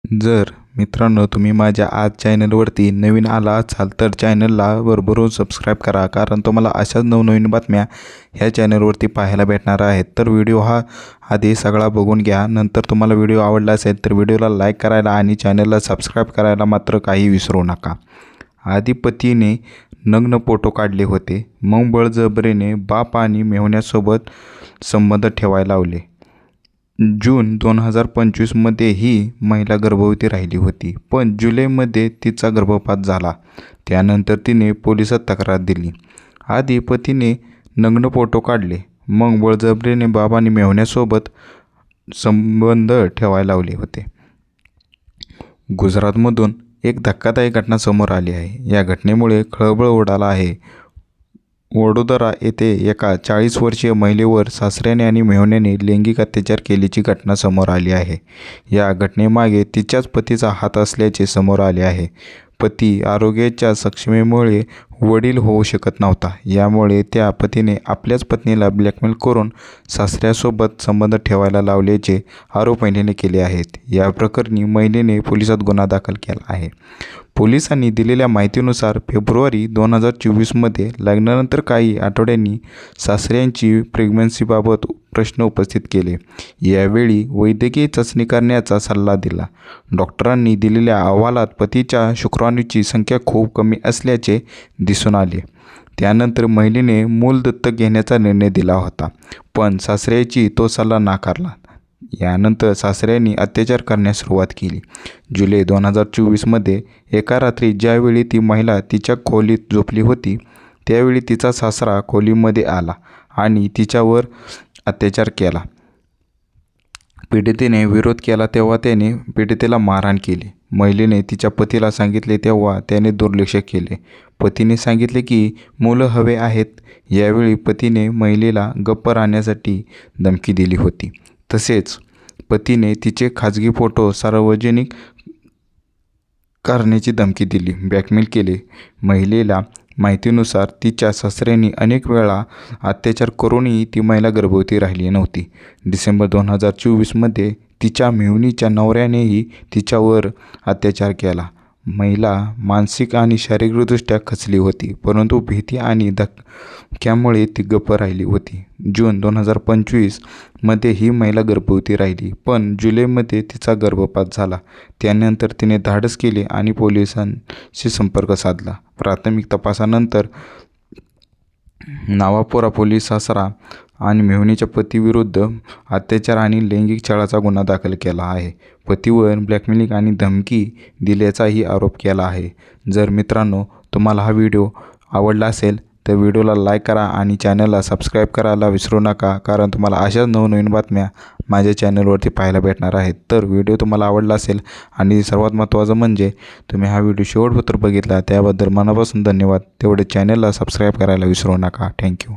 जर मित्रांनो तुम्ही माझ्या आज चॅनलवरती नवीन आला असाल तर चॅनलला भरभरून सबस्क्राईब करा, कारण तुम्हाला अशाच नवनवीन बातम्या ह्या चॅनलवरती पाहायला भेटणार आहेत। तर व्हिडिओ हा आधी सगळा बघून घ्या, नंतर तुम्हाला व्हिडिओ आवडला असेल तर व्हिडिओला लाईक करायला आणि चॅनलला सबस्क्राईब करायला मात्र काही विसरू नका। आधी पतीने नग्न फोटो काढले होते, मग बळजबरीने बाप आणि मेहुण्यासोबत संबंध ठेवायला लावले। जून 2025 मध्ये ही महिला गर्भवती राहिली होती, पण जुलैमध्ये तिचा गर्भपात झाला। त्यानंतर तिने पोलिसात तक्रार दिली। आधी पतीने नग्न फोटो काढले, मग बळजबरीने बाप आणि मेहुण्यासोबत संबंध ठेवायला लावले होते। गुजरातमधून एक धक्कादायक घटना समोर आली आहे। या घटनेमुळे खळबळ उडाला आहे। वडोदरा येथे एका 40 वर्षीय महिलेवर सासऱ्याने आणि मेहुण्याने लैंगिक अत्याचार केल्याची घटना समोर आली आहे। या घटनेमागे तिच्याच पतीचा हात असल्याचे समोर आले आहे। पती आरोग्याच्या सक्षमीमुळे वडील होऊ शकत नव्हता, यामुळे त्या पतीने आपल्याच पत्नीला ब्लॅकमेल करून सासऱ्यासोबत संबंध ठेवायला लावल्याचे आरोप महिलेने केले आहेत। या प्रकरणी महिलेने पोलिसात गुन्हा दाखल केला आहे। पोलिसांनी दिलेल्या माहितीनुसार फेब्रुवारी 2024 मध्ये लग्नानंतर काही आठवड्यांनी सासऱ्यांची प्रेग्नन्सीबाबत प्रश्न उपस्थित केले। यावेळी वैद्यकीय चाचणी करण्याचा सल्ला दिला। डॉक्टरांनी दिलेल्या अहवालात पतीच्या शुक्राणूची संख्या खूप कमी असल्याचे दिसून आले। त्यानंतर महिलेने मूल दत्तक घेण्याचा निर्णय दिला होता, पण सासऱ्याची तो सल्ला नाकारला। यानंतर सासऱ्यांनी अत्याचार करण्यास सुरुवात केली। जुलै 2024 मध्ये एका रात्री ज्यावेळी ती महिला तिच्या खोलीत झोपली होती, त्यावेळी तिचा सासरा खोलीमध्ये आला आणि तिच्यावर अत्याचार केला। पीडितेने विरोध केला तेव्हा त्याने पीडितेला मारहाण केली। महिलेने तिच्या पतीला सांगितले तेव्हा त्याने दुर्लक्ष केले। पतीने सांगितले की मुलं हवे आहेत। यावेळी पतीने महिलेला गप्प राहण्यासाठी धमकी दिली होती। तसेच पतीने तिचे खाजगी फोटो सार्वजनिक करण्याची धमकी दिली, ब्लॅकमेल केले। महिलेला माहितीनुसार तिच्या सासऱ्यांनी अनेक वेळा अत्याचार करूनही ती महिला गर्भवती राहिली नव्हती। डिसेंबर 2024 मध्ये तिच्या मेहुणीच्या नवऱ्यानेही तिच्यावर अत्याचार केला। महिला मानसिक आणि शारीरिकदृष्ट्या खचली होती, परंतु भीती आणि धक्क्यामुळे ती गप्प राहिली होती। जून 2025 मध्ये ही महिला गर्भवती राहिली, पण जुलैमध्ये तिचा गर्भपात झाला। त्यानंतर तिने धाडस केले आणि पोलिसांशी संपर्क साधला। प्राथमिक तपासानंतर नावापुरा पोलीस सासरा आणि मेहुणीच्या पतीविरुद्ध अत्याचार आणि लैंगिक छळाचा गुन्हा दाखल केला आहे। पतीवर ब्लॅकमेलिंग आणि धमकी दिल्याचाही आरोप केला आहे। जर मित्रांनो तुम्हाला हा व्हिडिओ आवडला असेल तर व्हिडिओला लाईक करा आणि चॅनलला सबस्क्राईब करायला विसरू नका, कारण तुम्हाला अशाच नवनवीन बातम्या माझ्या चॅनलवरती पाहायला भेटणार आहेत। तर व्हिडिओ तुम्हाला आवडला असेल आणि सर्वात महत्त्वाचं म्हणजे तुम्ही हा व्हिडिओ शेवटपर्यंत बघितला त्याबद्दल मनापासून धन्यवाद। तेवढे चॅनलला सबस्क्राईब करायला विसरू नका। थँक्यू।